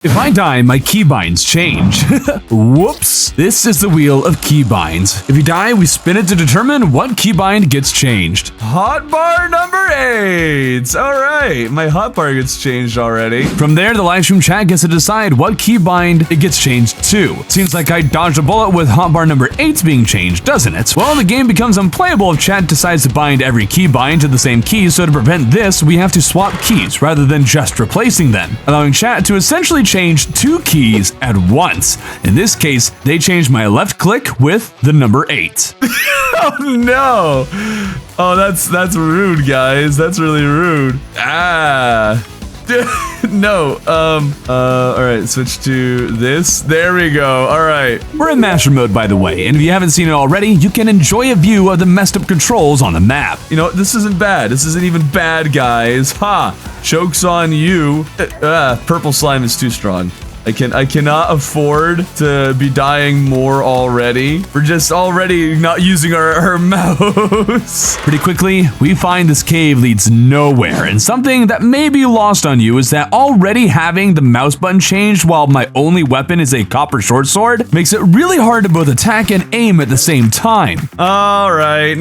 If I die, my keybinds change. Whoops. This is the wheel of keybinds. If you die, we spin it to determine what keybind gets changed. Hotbar number 8. All right, my hotbar gets changed already. From there, the livestream chat gets to decide what keybind it gets changed to. Seems like I dodged a bullet with hotbar number 8 being changed, doesn't it? Well, the game becomes unplayable if chat decides to bind every keybind to the same key, so to prevent this, we have to swap keys rather than just replacing them, allowing chat to essentially change 2 keys at once. In this case, they changed my left click with the number 8. Oh no! Oh, that's rude, guys. That's really rude. Ah. No. All right, switch to this. There we go. All right. We're in master mode, by the way, and if you haven't seen it already, you can enjoy a view of the messed up controls on the map. You know, this isn't bad. This isn't even bad, guys. Ha! Joke's on you. Purple slime is too strong. I cannot afford to be dying more already. We're just already not using our mouse. Pretty quickly, we find this cave leads nowhere, and something that may be lost on you is that already having the mouse button changed while my only weapon is a copper short sword makes it really hard to both attack and aim at the same time. All right,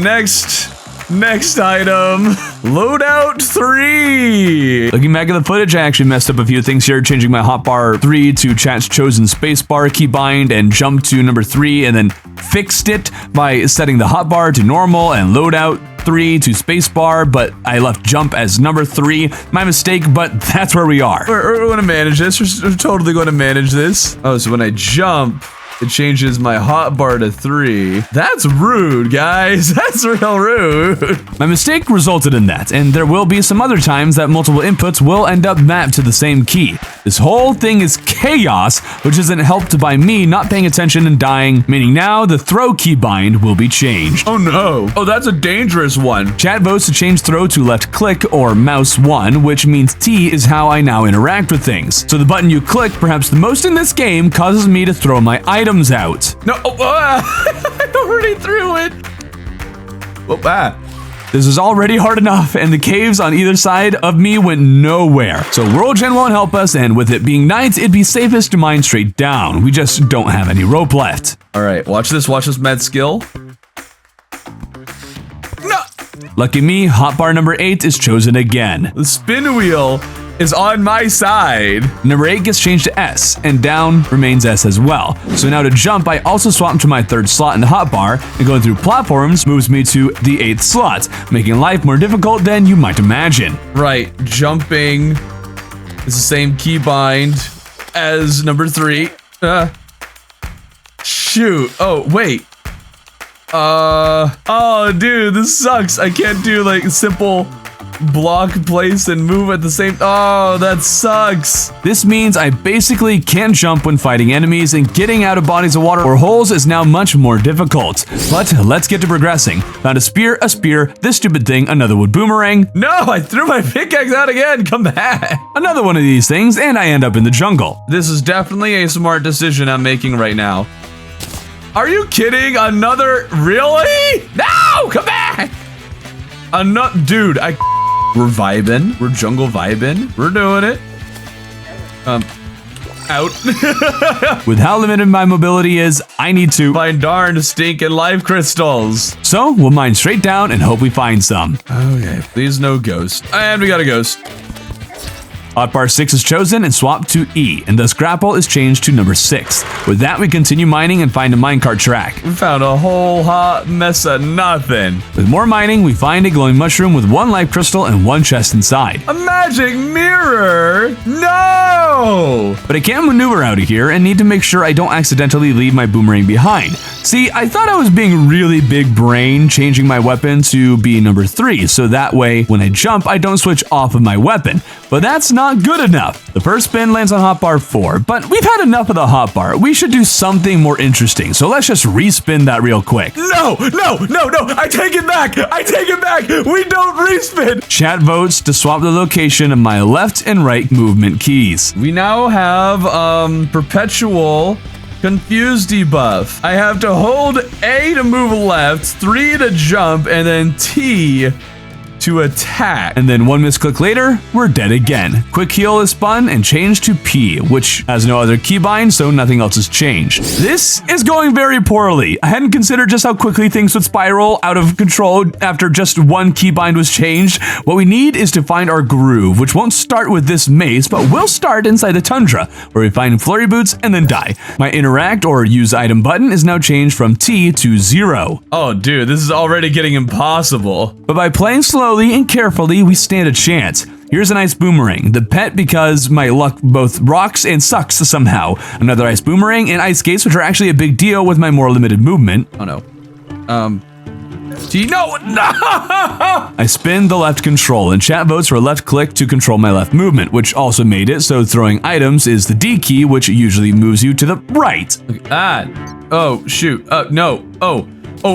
Next item, loadout 3. Looking back at the footage, I actually messed up a few things here, changing my hotbar 3 to chat's chosen spacebar keybind and jump to number 3, and then fixed it by setting the hotbar to normal and loadout 3 to spacebar, but I left jump as number 3. My mistake, but that's where we are. We're going to manage this. We're totally going to manage this. Oh, so when I jump, it changes my hotbar to 3. That's rude, guys. That's real rude. My mistake resulted in that, and there will be some other times that multiple inputs will end up mapped to the same key. This whole thing is chaos, which isn't helped by me not paying attention and dying, meaning now the throw keybind will be changed. Oh no. Oh, that's a dangerous one. Chat votes to change throw to left click or mouse 1, which means T is how I now interact with things. So the button you click, perhaps the most in this game, causes me to throw my items out. No, I already threw it. This is already hard enough, and the caves on either side of me went nowhere. So World Gen won't help us, and with it being night, it'd be safest to mine straight down. We just don't have any rope left. All right, watch this med skill. No! Lucky me, hotbar number 8 is chosen again. The spin wheel is on my side. Number 8 gets changed to S, and down remains S as well. So now to jump, I also swap to my 3rd slot in the hotbar, and going through platforms moves me to the 8th slot, making life more difficult than you might imagine. Right, jumping is the same keybind as number 3. Shoot, oh, wait. Oh, dude, this sucks. I can't do like simple block, place, and move at the same. Oh, that sucks. This means I basically can't jump when fighting enemies, and getting out of bodies of water or holes is now much more difficult. But let's get to progressing. Found a spear, this stupid thing, another wood boomerang. No, I threw my pickaxe out again. Come back. Another one of these things, and I end up in the jungle. This is definitely a smart decision I'm making right now. Are you kidding? Another? Really? No, come back. Dude, we're vibing. We're jungle vibing. We're doing it. Out. With how limited my mobility is, I need to find darn stinking life crystals. So we'll mine straight down and hope we find some. Okay, please no ghost. And we got a ghost. Hotbar 6 is chosen and swapped to E, and thus grapple is changed to number 6. With that, we continue mining and find a minecart track. We found a whole hot mess of nothing. With more mining, we find a glowing mushroom with 1 life crystal and 1 chest inside. A magic mirror? No! But I can't maneuver out of here and need to make sure I don't accidentally leave my boomerang behind. See, I thought I was being really big brain, changing my weapon to be number 3, so that way, when I jump, I don't switch off of my weapon. But that's not good enough. The first spin lands on hotbar 4, but we've had enough of the hotbar. We should do something more interesting, so let's just respin that real quick. No, I take it back. We don't respin. Chat votes to swap the location of my left and right movement keys. We now have perpetual confused debuff. I have to hold A to move left, 3 to jump, and then T to attack. And then one misclick later, we're dead again. Quick heal is spun and changed to P, which has no other keybind, so nothing else has changed. This is going very poorly. I hadn't considered just how quickly things would spiral out of control after just one keybind was changed. What we need is to find our groove, which won't start with this mace, but will start inside the tundra, where we find flurry boots and then die. My interact or use item button is now changed from T to 0. Oh dude, this is already getting impossible. But by playing slowly and carefully, we stand a chance. Here's an ice boomerang, the pet because my luck both rocks and sucks somehow. Another ice boomerang and ice skates, which are actually a big deal with my more limited movement. Oh no. No! I spin the left control and chat votes for left click to control my left movement, which also made it so throwing items is the D key, which usually moves you to the right. Oh shoot, no, oh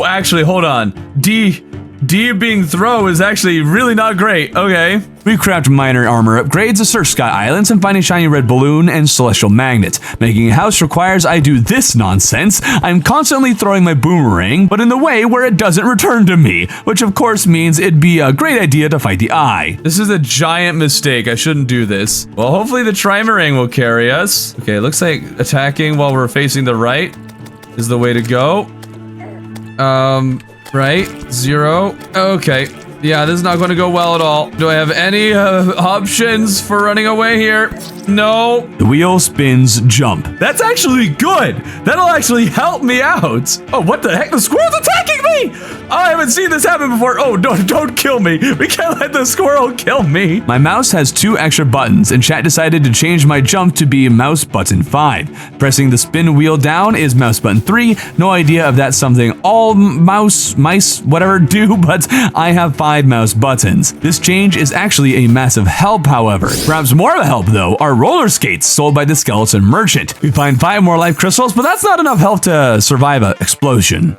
actually hold on, D being throw is actually really not great. Okay. We craft minor armor upgrades to search sky islands and find a shiny red balloon and celestial magnet. Making a house requires I do this nonsense. I'm constantly throwing my boomerang, but in the way where it doesn't return to me, which of course means it'd be a great idea to fight the eye. This is a giant mistake. I shouldn't do this. Well, hopefully the trimarang will carry us. Okay, it looks like attacking while we're facing the right is the way to go. Right, 0. Okay. Yeah, this is not going to go well at all. Do I have any options for running away here? No. The wheel spins jump. That's actually good. That'll actually help me out. Oh, what the heck? The squirrel's attacking me! Oh, I haven't seen this happen before. Oh, don't kill me. We can't let the squirrel kill me. My mouse has 2 extra buttons, and chat decided to change my jump to be mouse button 5. Pressing the spin wheel down is mouse button 3. No idea if that's something all mice, whatever do, but I have 5 mouse buttons. This change is actually a massive help, however. Perhaps more of a help, though, are roller skates sold by the skeleton merchant. We find 5 more life crystals, but that's not enough health to survive an explosion.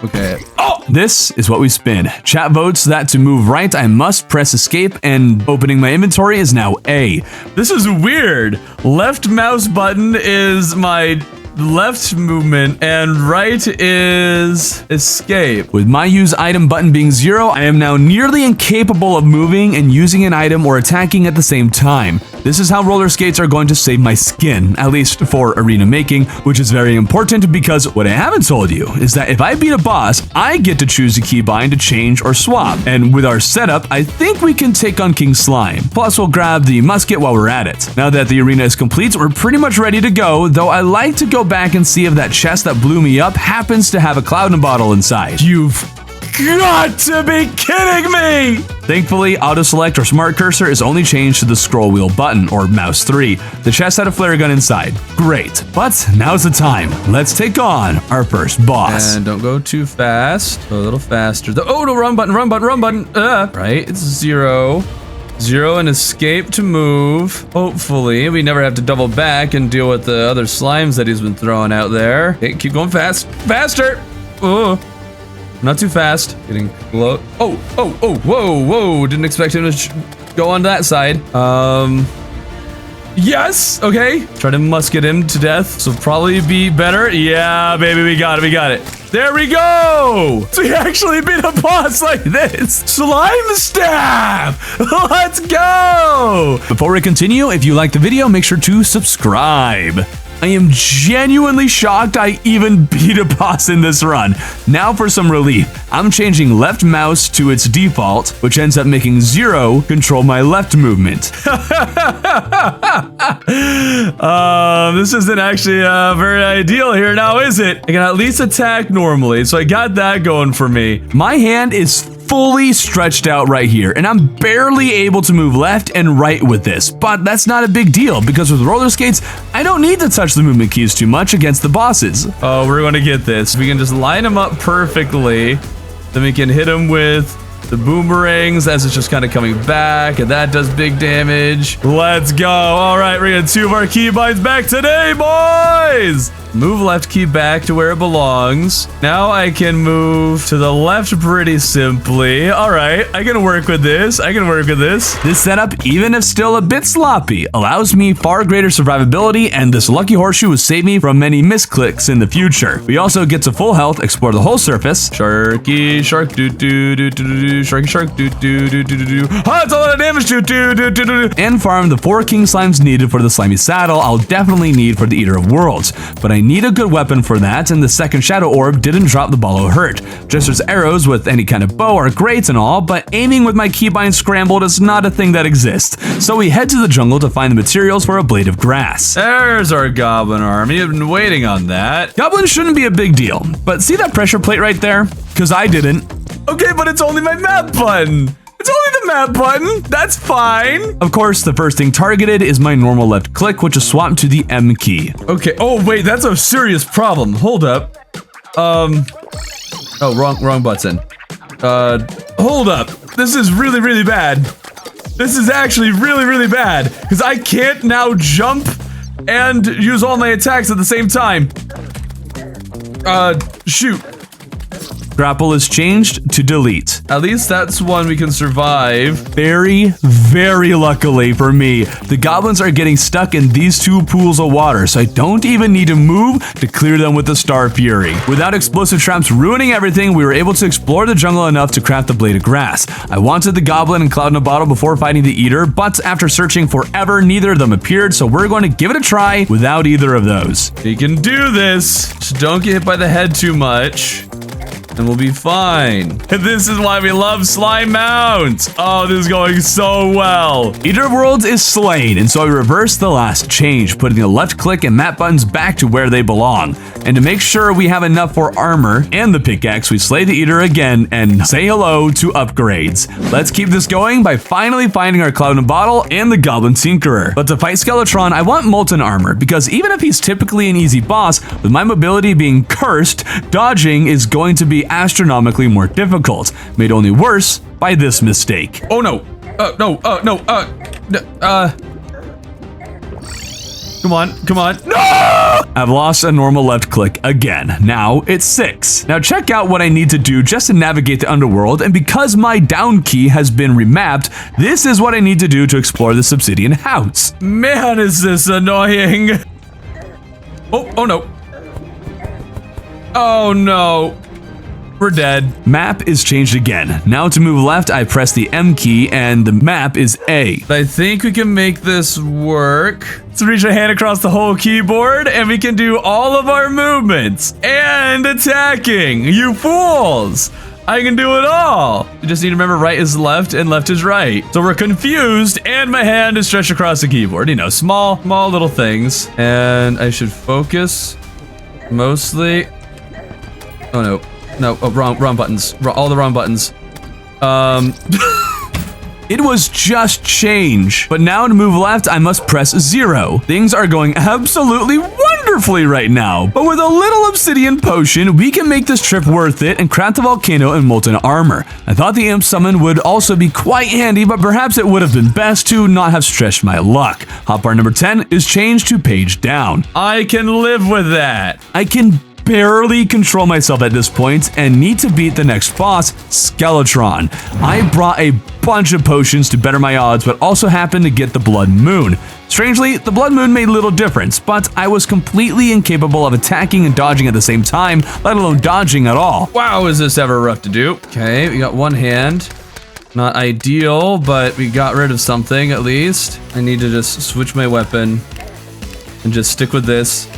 Okay. Oh! This is what we spin. Chat votes that to move right, I must press escape, and opening my inventory is now A. This is weird. Left mouse button is my left movement and right is escape. With my use item button being 0, I am now nearly incapable of moving and using an item or attacking at the same time. This is how roller skates are going to save my skin, at least for arena making, which is very important because what I haven't told you is that if I beat a boss, I get to choose a keybind to change or swap. And with our setup, I think we can take on King Slime. Plus, we'll grab the musket while we're at it. Now that the arena is complete, we're pretty much ready to go, though I like to go back and see if that chest that blew me up happens to have a Cloudin bottle inside. You've got to be kidding me! Thankfully, auto select or smart cursor is only changed to the scroll wheel button, or mouse 3. The chest had a flare gun inside. Great. But now's the time. Let's take on our first boss. And don't go too fast. Go a little faster. Oh, no, run button. Right, it's 0. 0 and escape to move. Hopefully, we never have to double back and deal with the other slimes that he's been throwing out there. Okay, keep going fast. Faster! Oh, not too fast. Getting close. Oh, whoa. Didn't expect him to go on that side. Yes, okay. Try to musket him to death. So probably be better. Yeah, baby, we got it. There we go! So we actually beat a boss like this! Slime staff! Let's go! Before we continue, if you like the video, make sure to subscribe. I am genuinely shocked I even beat a boss in this run. Now for some relief. I'm changing left mouse to its default, which ends up making 0 control my left movement. This isn't actually very ideal here now, is it? I can at least attack normally, so I got that going for me. My hand is fully stretched out right here, and I'm barely able to move left and right with this, but that's not a big deal because with roller skates, I don't need to touch the movement keys too much against the bosses. Oh, we're gonna get this. We can just line them up perfectly, then we can hit them with the boomerangs as it's just kind of coming back, and that does big damage. Let's go. All right, we're gonna 2 of our keybinds back today, boys. Move left key back to where it belongs. Now I can move to the left pretty simply. All right, I can work with this. This setup, even if still a bit sloppy, allows me far greater survivability, and this lucky horseshoe will save me from many misclicks in the future. We also get to full health, explore the whole surface. Sharky, shark, doo doo doo doo doo, sharky, shark, doo doo doo doo doo. Oh, it's a lot of damage, doo doo doo doo doo. And farm the 4 king slimes needed for the slimy saddle. I'll definitely need for the Eater of Worlds, but I need a good weapon for that, and the second shadow orb didn't drop the ball of hurt. Just as arrows with any kind of bow are great and all, but aiming with my keybind scrambled is not a thing that exists. So we head to the jungle to find the materials for a blade of grass. There's our goblin army. I've been waiting on that. Goblins shouldn't be a big deal, but see that pressure plate right there? Because I didn't. Okay, but it's only my map button. It's only the map button. That's fine. Of course, the first thing targeted is my normal left click, which is swapped to the M key. Okay. Oh, wait, that's a serious problem. Hold up. Oh, wrong button. Hold up. This is really, really bad. This is actually really, really bad because I can't now jump and use all my attacks at the same time. Shoot. Grapple is changed to delete. At least that's one we can survive. Very, very luckily for me, the goblins are getting stuck in these 2 pools of water, so I don't even need to move to clear them with the Star Fury. Without explosive traps ruining everything, we were able to explore the jungle enough to craft the blade of grass. I wanted the goblin and cloud in a bottle before fighting the Eater, but after searching forever, neither of them appeared, so we're going to give it a try without either of those. We can do this. Just don't get hit by the head too much, and we'll be fine. And this is why we love slime mounts. Oh, this is going so well. Eater of Worlds is slain, and so I reversed the last change, putting the left click and map buttons back to where they belong. And to make sure we have enough for armor and the pickaxe, we slay the Eater again and say hello to upgrades. Let's keep this going by finally finding our Cloud in a Bottle and the Goblin Tinkerer. But to fight Skeletron, I want Molten Armor, because even if he's typically an easy boss, with my mobility being cursed, dodging is going to be astronomically more difficult, made only worse by this mistake. Oh no. Come on. No! I've lost a normal left click again. Now it's 6. Now check out what I need to do just to navigate the underworld, and because my down key has been remapped, this is what I need to do to explore the Obsidian house. Man, is this annoying. Oh no. Oh no. We're dead. Map is changed again. Now to move left, I press the M key and the map is A. I think we can make this work. Let's reach a hand across the whole keyboard and we can do all of our movements and attacking. You fools! I can do it all. You just need to remember right is left and left is right. So we're confused and my hand is stretched across the keyboard. You know, small little things. And I should focus mostly. Oh no. No, wrong buttons. All the wrong buttons. It was just change. But now to move left, I must press 0. Things are going absolutely wonderfully right now. But with a little obsidian potion, we can make this trip worth it and craft the volcano and molten armor. I thought the imp summon would also be quite handy, but perhaps it would have been best to not have stretched my luck. Hotbar number 10 is changed to page down. I can live with that. I can barely control myself at this point and need to beat the next boss, Skeletron. I brought a bunch of potions to better my odds, but also happened to get the Blood Moon. Strangely, the Blood Moon made little difference, but I was completely incapable of attacking and dodging at the same time, let alone dodging at all. Wow, is this ever rough to do? Okay, we got one hand. Not ideal, but we got rid of something at least. I need to just switch my weapon and just stick with this.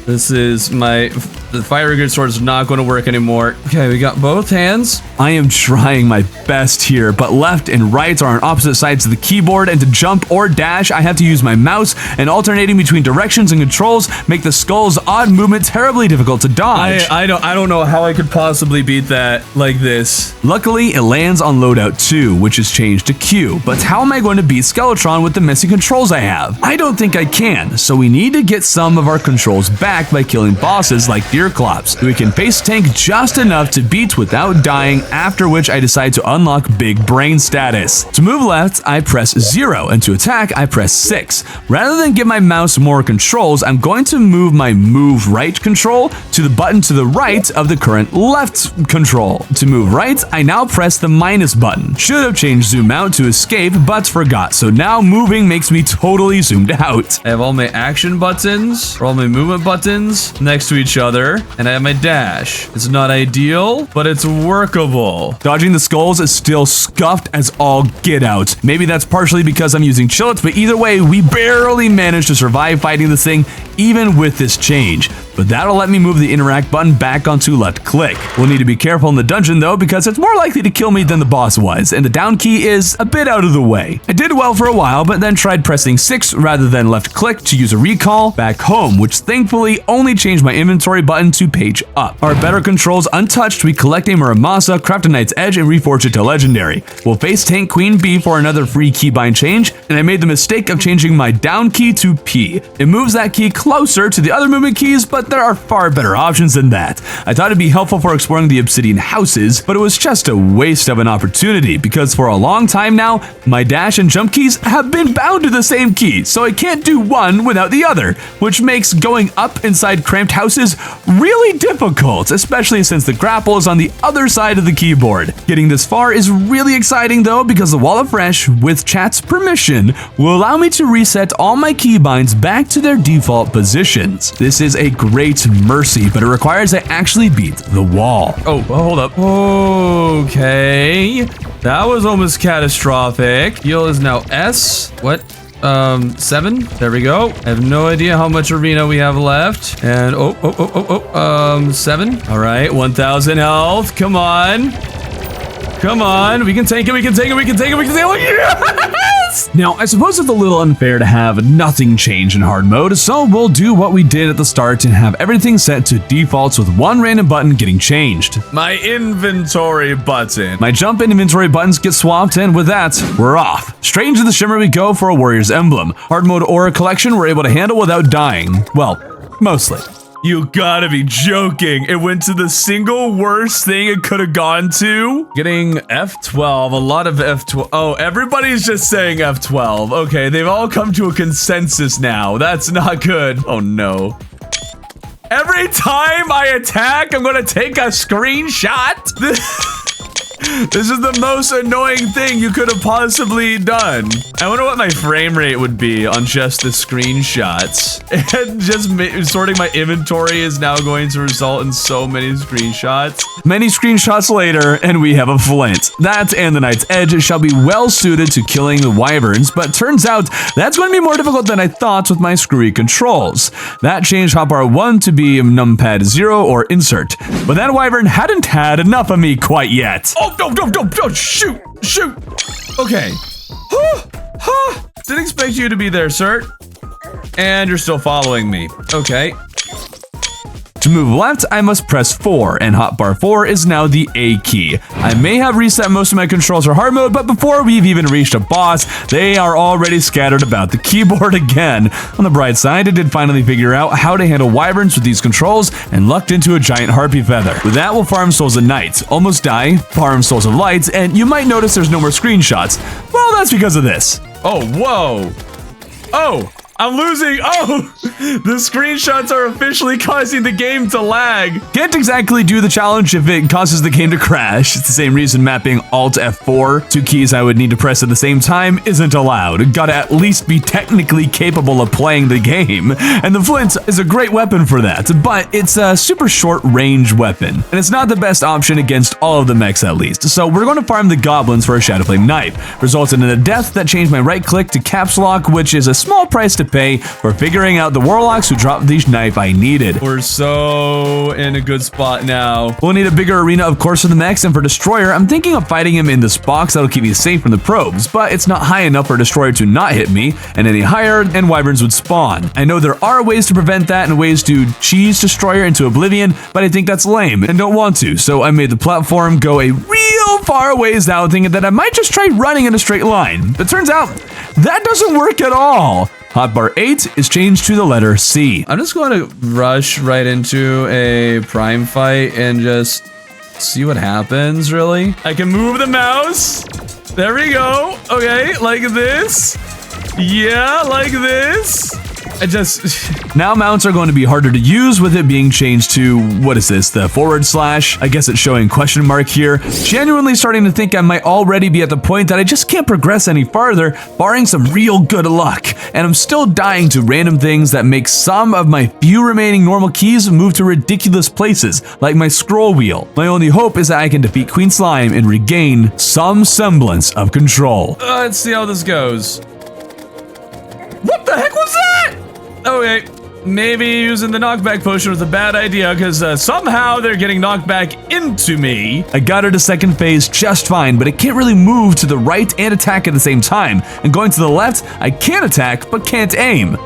This is the fire good sword is not going to work anymore. Okay, we got both hands. I am trying my best here, but left and right are on opposite sides of the keyboard, and to jump or dash, I have to use my mouse, and alternating between directions and controls make the skull's odd movement terribly difficult to dodge. I don't know how I could possibly beat that like this. Luckily, it lands on loadout 2, which is changed to Q, but how am I going to beat Skeletron with the messy controls I have? I don't think I can, so we need to get some of our controls back by killing bosses like Deer Cyclops, who we can face tank just enough to beat without dying, after which I decide to unlock Big Brain status. To move left, I press 0, and to attack, I press 6. Rather than give my mouse more controls, I'm going to move my move right control to the button to the right of the current left control. To move right, I now press the minus button. Should have changed zoom out to escape, but forgot, so now moving makes me totally zoomed out. I have all my action buttons, or all my movement buttons next to each other, and I have my dash. It's not ideal, but it's workable. Dodging the skulls is still scuffed as all get out. Maybe that's partially because I'm using chillets, but either way, we barely managed to survive fighting this thing, even with this change. But that'll let me move the interact button back onto left click. We'll need to be careful in the dungeon though, because it's more likely to kill me than the boss was, and the down key is a bit out of the way. I did well for a while, but then tried pressing 6 rather than left click to use a recall back home, which thankfully only changed my inventory button to page up. Our better controls untouched, we collect a Muramasa, craft a Knight's Edge, and reforge it to legendary. We'll face tank Queen Bee for another free keybind change, and I made the mistake of changing my down key to P. It moves that key closer to the other movement keys, but there are far better options than that. I thought it'd be helpful for exploring the obsidian houses, but it was just a waste of an opportunity, because for a long time now, my dash and jump keys have been bound to the same key, so I can't do one without the other, which makes going up inside cramped houses really difficult, especially since the grapple is on the other side of the keyboard. Getting this far is really exciting though, because the Wall of Fresh, with chat's permission, will allow me to reset all my keybinds back to their default positions. This is a great mercy, but it requires I actually beat the wall. Oh, hold up. Okay. That was almost catastrophic. Heal is now S. What? 7. There we go. I have no idea how much arena we have left. And 7. All right, 1,000 health. Come on. Come on. We can take it. We can take it. We can take it. We can take it. Yes! Now, I suppose it's a little unfair to have nothing change in hard mode, so we'll do what we did at the start and have everything set to defaults with one random button getting changed. My inventory button. My jump and inventory buttons get swapped, and with that, we're off. Straight into the shimmer we go for a warrior's emblem. Hard mode aura collection we're able to handle without dying. Well, mostly. You gotta be joking. It went to the single worst thing it could have gone to. Getting F12, a lot of F12. Oh, everybody's just saying F12. Okay, they've all come to a consensus now. That's not good. Oh no. Every time I attack, I'm gonna take a screenshot. This is the most annoying thing you could have possibly done. I wonder what my frame rate would be on just the screenshots. And just sorting my inventory is now going to result in so many screenshots. Many screenshots later, and we have a flint. That and the Knight's Edge shall be well suited to killing the wyverns, but turns out that's going to be more difficult than I thought with my screwy controls. That changed hotbar 1 to be numpad 0 or insert, but that wyvern hadn't had enough of me quite yet. Oh, don't, shoot. Okay. Didn't expect you to be there, sir. And you're still following me. Okay. To move left, I must press 4, and hotbar 4 is now the A key. I may have reset most of my controls for hard mode, but before we've even reached a boss, they are already scattered about the keyboard again. On the bright side, I did finally figure out how to handle wyverns with these controls, and lucked into a giant harpy feather. With that, we'll farm souls of night, almost die, farm souls of light, and you might notice there's no more screenshots. Well, that's because of this. Oh, whoa. Oh. I'm losing. Oh, the screenshots are officially causing the game to lag. Can't exactly do the challenge if it causes the game to crash. It's the same reason mapping Alt F4, 2 keys I would need to press at the same time, isn't allowed. Gotta at least be technically capable of playing the game. And the flint is a great weapon for that, but it's a super short range weapon. And it's not the best option against all of the mechs at least. So we're going to farm the goblins for a Shadowflame knife. Resulted in a death that changed my right click to caps lock, which is a small price to pay for figuring out the warlocks who dropped the knife I needed. We're so in a good spot now. We'll need a bigger arena, of course, for the mechs, and for Destroyer, I'm thinking of fighting him in this box that'll keep me safe from the probes, but it's not high enough for Destroyer to not hit me, and any higher, and wyverns would spawn. I know there are ways to prevent that and ways to cheese Destroyer into oblivion, but I think that's lame and don't want to, so I made the platform go a real real far ways out, thinking that I might just try running in a straight line. But turns out that doesn't work at all. Hotbar 8 is changed to the letter C. I'm just going to rush right into a prime fight and just see what happens, really. I can move the mouse. There we go. Okay, like this. Yeah, like this. Now mounts are going to be harder to use with it being changed to, what is this, the /? I guess it's showing question mark here. Genuinely starting to think I might already be at the point that I just can't progress any farther, barring some real good luck. And I'm still dying to random things that make some of my few remaining normal keys move to ridiculous places, like my scroll wheel. My only hope is that I can defeat Queen Slime and regain some semblance of control. Let's see how this goes. What the heck was that? Okay, maybe using the knockback potion was a bad idea because somehow they're getting knocked back into me. I got her to second phase just fine, but I can't really move to the right and attack at the same time. And going to the left, I can attack, but can't aim.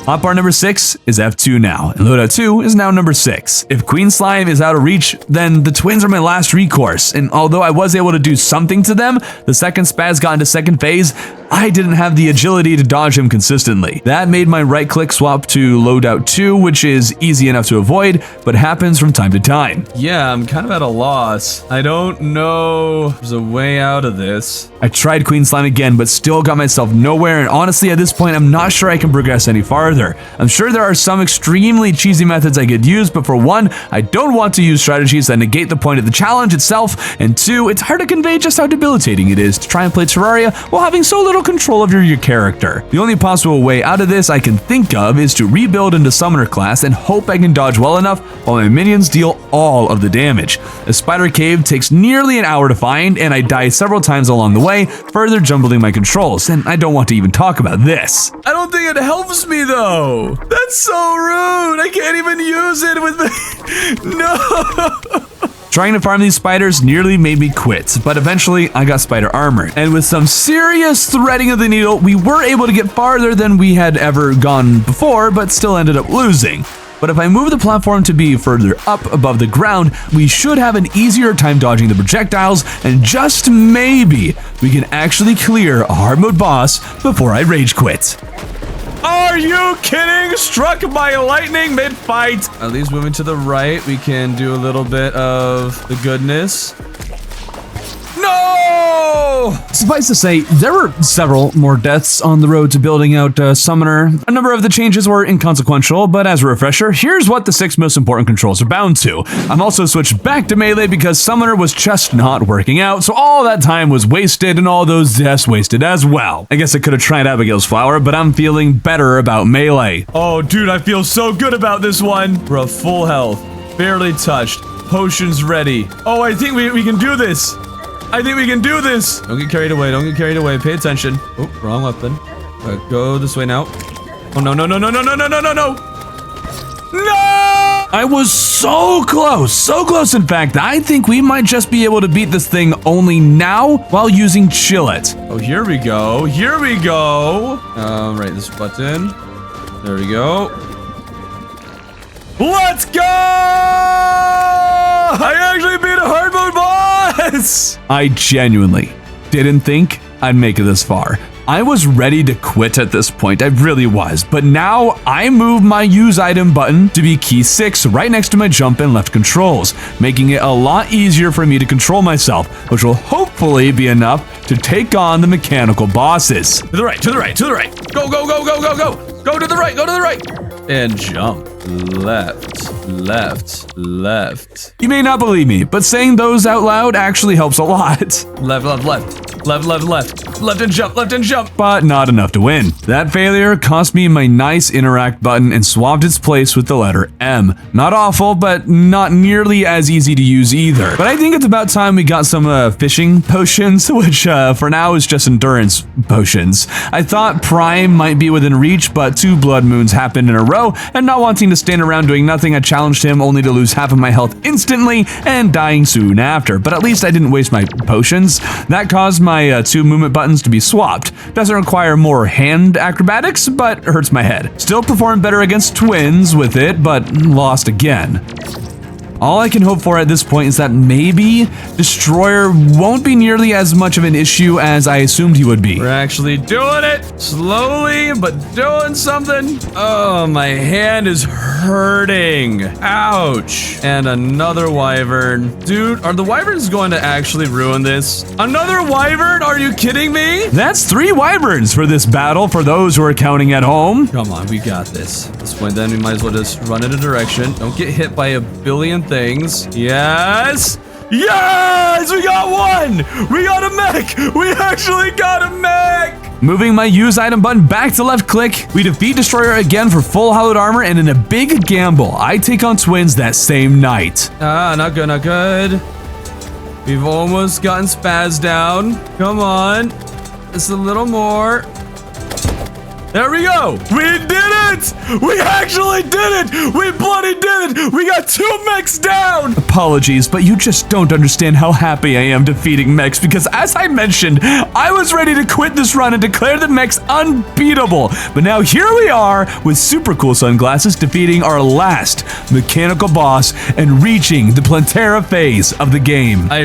Hotbar number 6 is F2 now, and loadout 2 is now number 6. If Queen Slime is out of reach, then the twins are my last recourse, and although I was able to do something to them, the second Spaz got into second phase, I didn't have the agility to dodge him consistently. That made my right click swap to loadout 2, which is easy enough to avoid, but happens from time to time. Yeah, I'm kind of at a loss. I don't know if there's a way out of this. I tried Queen Slime again, but still got myself nowhere, and honestly at this point I'm not sure I can progress any farther. I'm sure there are some extremely cheesy methods I could use, but for one, I don't want to use strategies that negate the point of the challenge itself, and two, it's hard to convey just how debilitating it is to try and play Terraria while having so little control of your character. The only possible way out of this I can think of is to rebuild into Summoner class and hope I can dodge well enough while my minions deal all of the damage. A spider cave takes nearly an hour to find, and I die several times along the way, further jumbling my controls, and I don't want to even talk about this. I don't think it helps me though. That's so rude. I can't even use it with the... No. Trying to farm these spiders nearly made me quit, but eventually I got spider armor. And with some serious threading of the needle, we were able to get farther than we had ever gone before, but still ended up losing. But if I move the platform to be further up above the ground, we should have an easier time dodging the projectiles, and just maybe we can actually clear a hard mode boss before I rage quit. Are you kidding? Struck by lightning mid-fight. At least moving to the right, we can do a little bit of the goodness. No! Suffice to say, there were several more deaths on the road to building out Summoner. A number of the changes were inconsequential, but as a refresher, here's what the 6 most important controls are bound to. I'm also switched back to melee because Summoner was just not working out, so all that time was wasted and all those deaths wasted as well. I guess I could have tried Abigail's Flower, but I'm feeling better about melee. Oh, dude, I feel so good about this one. We're at full health, barely touched, potions ready. Oh, I think we can do this. I think we can do this. Don't get carried away. Don't get carried away. Pay attention. Oh, wrong weapon. Go this way now. Oh, no, no, no, no, no, no, no, no, no, no. No! I was so close. So close, in fact. I think we might just be able to beat this thing only now while using Chill It. Oh, here we go. Here we go. Right, this button. There we go. Let's go! I actually beat a hard mode boss! I genuinely didn't think I'd make it this far. I was ready to quit at this point, I really was, but now I move my use item button to be key 6 right next to my jump and left controls, making it a lot easier for me to control myself, which will hopefully be enough to take on the mechanical bosses. To the right, to the right, to the right. Go, go, go, go, go, go. Go to the right, go to the right. And jump. Left, left, left. You may not believe me, but saying those out loud actually helps a lot. Left, left, left, left, left, left, left and jump, but not enough to win. That failure cost me my nice interact button and swapped its place with the letter M. Not awful, but not nearly as easy to use either. But I think it's about time we got some fishing potions, which for now is just endurance potions. I thought Prime might be within reach, but 2 blood moons happened in a row, and not wanting to stand around doing nothing, I challenged him only to lose half of my health instantly and dying soon after. But at least I didn't waste my potions. That caused my 2 movement buttons to be swapped. Doesn't require more hand acrobatics, but hurts my head. Still performed better against twins with it, but lost again. All I can hope for at this point is that maybe Destroyer won't be nearly as much of an issue as I assumed he would be. We're actually doing it slowly, but doing something. Oh, my hand is hurting. Ouch. And another wyvern. Dude, are the wyverns going to actually ruin this? Another wyvern? Are you kidding me? That's 3 wyverns for this battle for those who are counting at home. Come on, we got this. At this point, then we might as well just run in a direction. Don't get hit by a billion things. Yes! Yes! We got one! We got a mech! We actually got a mech! Moving my use item button back to left click, we defeat Destroyer again for full hollowed armor, and in a big gamble, I take on twins that same night. Not good, not good. We've almost gotten Spaz down. Come on. Just a little more. There we go. We did it. We actually did it. We bloody did it. We got 2 mechs down. Apologies, but you just don't understand how happy I am defeating mechs, because as I mentioned, I was ready to quit this run and declare the mechs unbeatable. But now here we are with super cool sunglasses defeating our last mechanical boss and reaching the Plantera phase of the game. I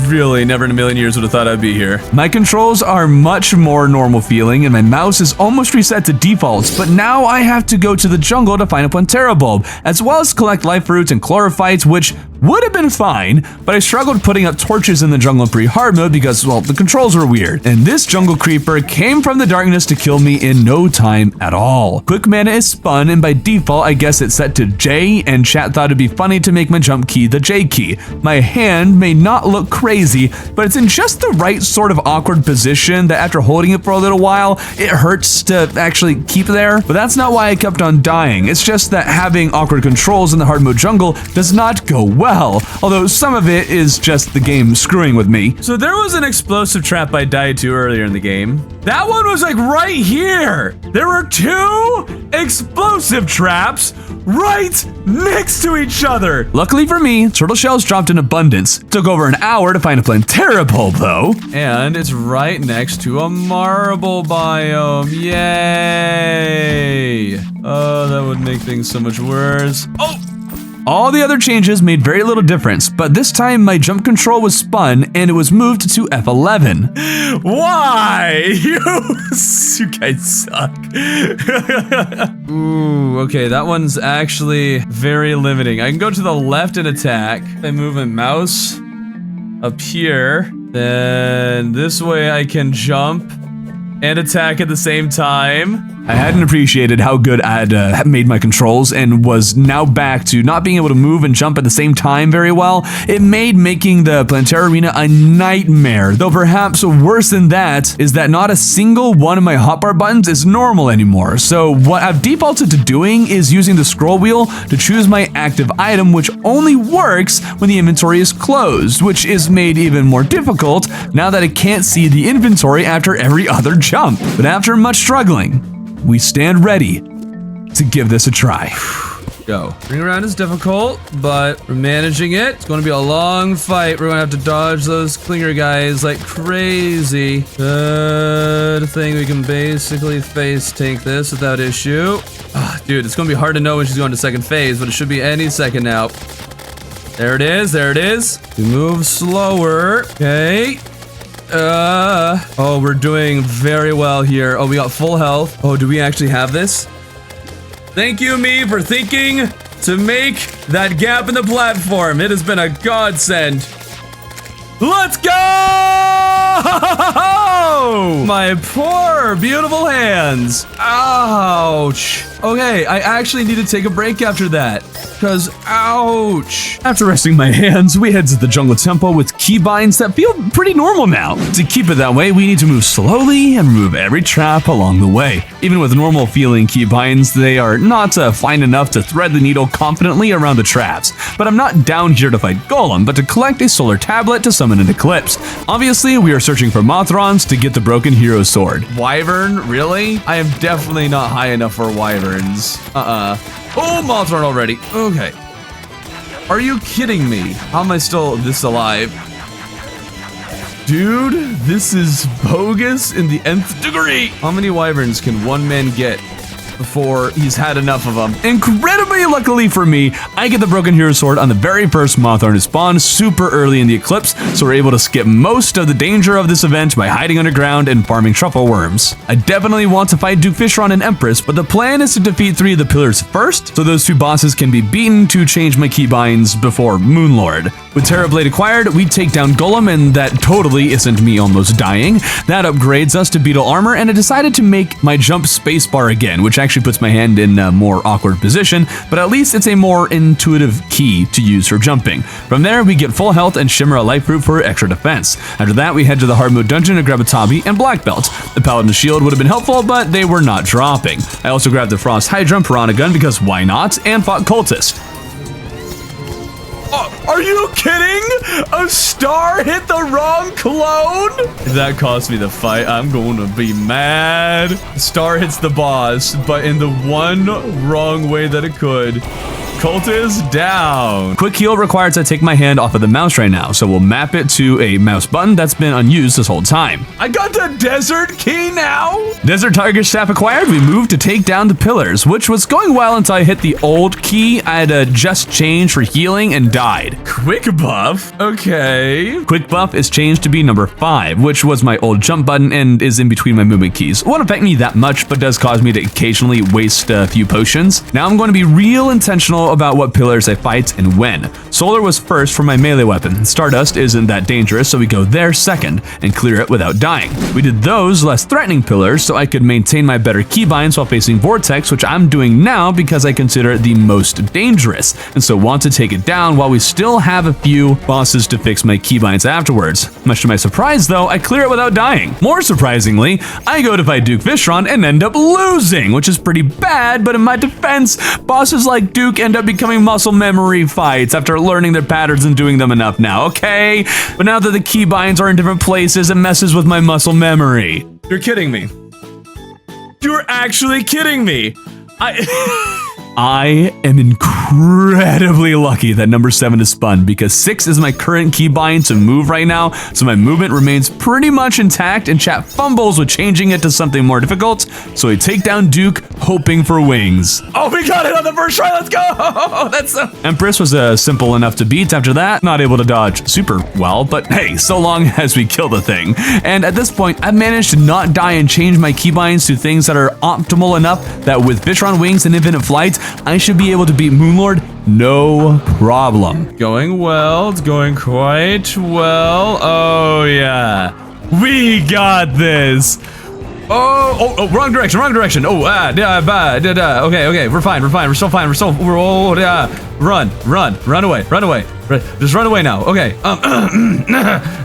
really never in a million years would have thought I'd be here. My controls are much more normal feeling and my mouse is almost reset to defaults, but now I have to go to the jungle to find a Plantera bulb, as well as collect life fruits and chlorophytes, which would have been fine, but I struggled putting up torches in the jungle in pre-hard mode because, well, the controls were weird. And this jungle creeper came from the darkness to kill me in no time at all. Quick mana is spun, and by default, I guess it's set to J, and chat thought it'd be funny to make my jump key the J key. My hand may not look crazy, but it's in just the right sort of awkward position that after holding it for a little while, it hurts to actually keep there. But that's not why I kept on dying. It's just that having awkward controls in the hard mode jungle does not go well. Although some of it is just the game screwing with me. So there was an explosive trap I died to earlier in the game. That one was like right here. There were 2 explosive traps right next to each other. Luckily for me, turtle shells dropped in abundance. Took over an hour to find a Plantera bulb though. And it's right next to a marble biome. Yay! Oh, that would make things so much worse. Oh! All the other changes made very little difference, but this time my jump control was spun and it was moved to F11. Why? You guys suck. Ooh, okay, that one's actually very limiting. I can go to the left and attack. I move my mouse up here, then this way I can jump and attack at the same time. I hadn't appreciated how good I had made my controls and was now back to not being able to move and jump at the same time very well. It made making the Plantera arena a nightmare, though perhaps worse than that is that not a single one of my hotbar buttons is normal anymore. So what I've defaulted to doing is using the scroll wheel to choose my active item, which only works when the inventory is closed, which is made even more difficult now that I can't see the inventory after every other jump. But after much struggling, we stand ready to give this a try. Go. Ring around is difficult, but we're managing it. It's going to be a long fight. We're going to have to dodge those clinger guys like crazy. Good thing we can basically face tank this without issue. Dude, it's going to be hard to know when she's going to second phase, but it should be any second now. There it is. There it is. We move slower. Okay. Oh, we're doing very well here. Oh, we got full health. Oh, do we actually have this? Thank you, me, for thinking to make that gap in the platform. It has been a godsend. Let's go! My poor, beautiful hands. Ouch. Okay, I actually need to take a break after that. Because, ouch. After resting my hands, we head to the jungle temple with keybinds that feel pretty normal now. To keep it that way, we need to move slowly and remove every trap along the way. Even with normal feeling keybinds, they are not fine enough to thread the needle confidently around the traps. But I'm not down here to fight Golem, but to collect a solar tablet to summon an eclipse. Obviously, we are searching for Mothrons to get the broken hero sword. Wyvern? Really? I am definitely not high enough for wyverns. Oh, Mothron already. Okay. Are you kidding me? How am I still this alive? Dude, this is bogus in the nth degree. How many wyverns can one man get before he's had enough of them. Incredibly luckily for me, I get the Broken Hero Sword on the very first Mothorn to spawn super early in the eclipse, so we're able to skip most of the danger of this event by hiding underground and farming truffle worms. I definitely want to fight Duke Fishron and Empress, but the plan is to defeat 3 of the pillars first, so those 2 bosses can be beaten to change my keybinds before Moonlord. With Terra Blade acquired, we take down Golem, and that totally isn't me almost dying. That upgrades us to Beetle Armor, and I decided to make my jump spacebar again, which actually puts my hand in a more awkward position, but at least it's a more intuitive key to use for jumping. From there, we get full health and shimmer a life fruit for extra defense. After that, we head to the Hardmode dungeon to grab a Tabi and Black Belt. The Paladin's Shield would have been helpful, but they were not dropping. I also grabbed the Frost Hydra and Piranha Gun because why not, and fought Cultist. Are you kidding? A star hit the wrong clone? If that cost me the fight, I'm going to be mad. Star hits the boss, but in the one wrong way that it could. Cultist down. Quick heal requires I take my hand off of the mouse right now, so we'll map it to a mouse button that's been unused this whole time. I got the desert key now. Desert Tiger Staff acquired, we moved to take down the pillars, which was going well until I hit the old key. I had a just change for healing and died. Quick buff, okay. Quick buff is changed to be number 5, which was my old jump button and is in between my movement keys. Won't affect me that much, but does cause me to occasionally waste a few potions. Now I'm going to be real intentional about what pillars I fight and when. Solar was first for my melee weapon. Stardust isn't that dangerous, so we go there second and clear it without dying. We did those less threatening pillars so I could maintain my better keybinds while facing Vortex, which I'm doing now because I consider it the most dangerous, and so want to take it down while we still have a few bosses to fix my keybinds afterwards. Much to my surprise though, I clear it without dying. More surprisingly, I go to fight Duke Fishron and end up losing, which is pretty bad, but in my defense, bosses like Duke end up becoming muscle memory fights after learning their patterns and doing them enough now, okay? But now that the keybinds are in different places, it messes with my muscle memory. You're kidding me. You're actually kidding me. I am incredibly lucky that number 7 is spun because 6 is my current keybind to move right now, so my movement remains pretty much intact and chat fumbles with changing it to something more difficult, so we take down Duke hoping for wings. Oh, we got it on the first try, let's go! That's Empress was simple enough to beat after that, not able to dodge super well, but hey, so long as we kill the thing. And at this point, I've managed to not die and change my keybinds to things that are optimal enough that with Fishron wings and infinite flight, I should be able to beat Moonlord no problem. Going well, it's going quite well. Oh yeah, we got this. Oh, wrong direction. Oh, okay, we're fine, we're still fine, run away. Just run away now, okay.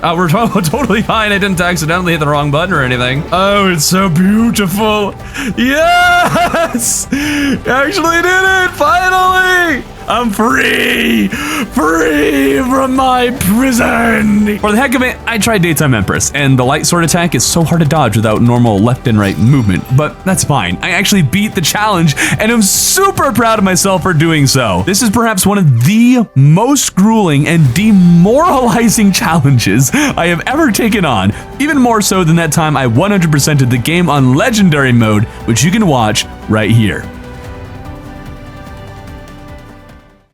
We're totally fine, I didn't accidentally hit the wrong button or anything. Oh, it's so beautiful. Yes! Actually did it, finally! I'm free from my prison. For the heck of it, I tried Daytime Empress, and the light sword attack is so hard to dodge without normal left and right movement, but that's fine. I actually beat the challenge, and I'm super proud of myself for doing so. This is perhaps one of the most grueling and demoralizing challenges I have ever taken on, even more so than that time I 100%ed the game on Legendary mode, which you can watch right here.